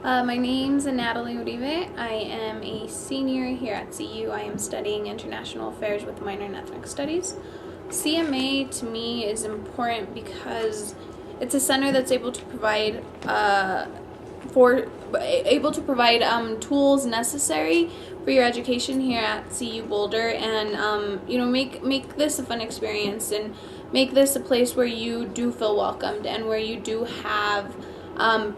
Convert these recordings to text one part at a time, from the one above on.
My name's Anataly Uribe. I am a senior here at CU. I am studying International Affairs with a minor in Ethnic Studies. CMA to me is important because it's a center that's able to provide tools necessary for your education here at CU Boulder, and make this a fun experience and make this a place where you do feel welcomed and where you do have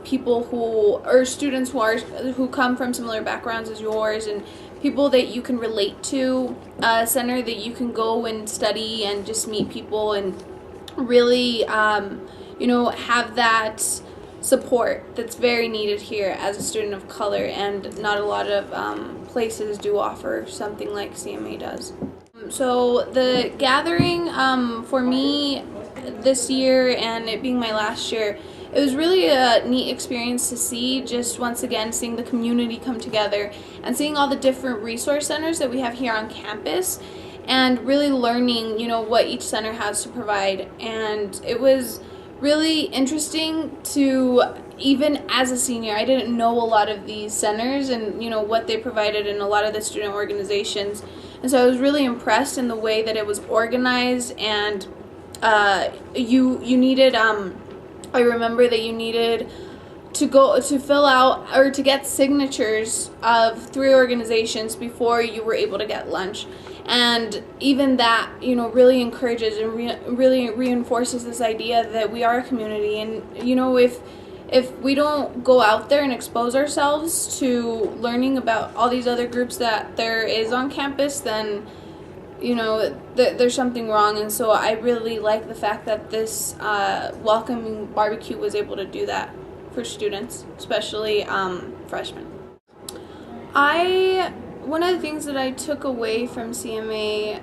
people or students who come from similar backgrounds as yours, and people that you can relate to, a center that you can go and study and just meet people and really have that support that's very needed here as a student of color, and not a lot of places do offer something like CMA does. So the gathering for me this year, and it being my last year, it was really a neat experience to see, just once again seeing the community come together and seeing all the different resource centers that we have here on campus, and really learning what each center has to provide. And it was really interesting to, even as a senior, I didn't know a lot of these centers and what they provided in a lot of the student organizations, and so I was really impressed in the way that it was organized. And you needed I remember that you needed to fill out or to get signatures of 3 organizations before you were able to get lunch. And even that, really encourages and really reinforces this idea that we are a community. And, if we don't go out there and expose ourselves to learning about all these other groups that there is on campus, then there's something wrong. And so I really like the fact that this welcoming barbecue was able to do that for students, especially freshmen. One of the things that I took away from CMA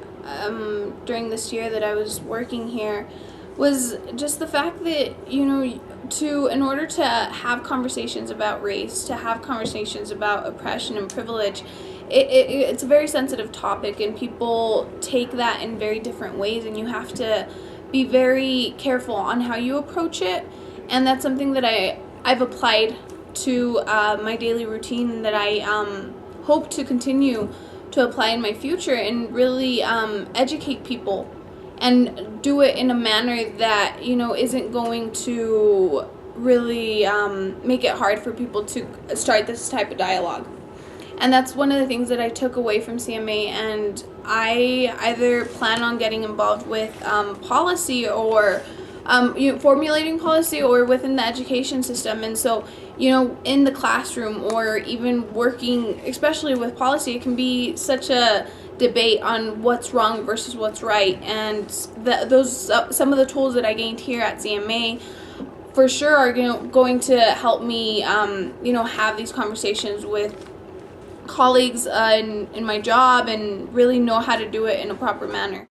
during this year that I was working here was just the fact that in order to have conversations about race, to have conversations about oppression and privilege, it's a very sensitive topic, and people take that in very different ways, and you have to be very careful on how you approach it. And that's something that I've applied to my daily routine, and that I hope to continue to apply in my future, and really educate people and do it in a manner that isn't going to really make it hard for people to start this type of dialogue. And that's one of the things that I took away from CMA, and I either plan on getting involved with policy, or formulating policy, or within the education system. And so in the classroom, or even working, especially with policy, it can be such a debate on what's wrong versus what's right. And some of the tools that I gained here at CMA for sure are going to help me have these conversations with colleagues in my job, and really know how to do it in a proper manner.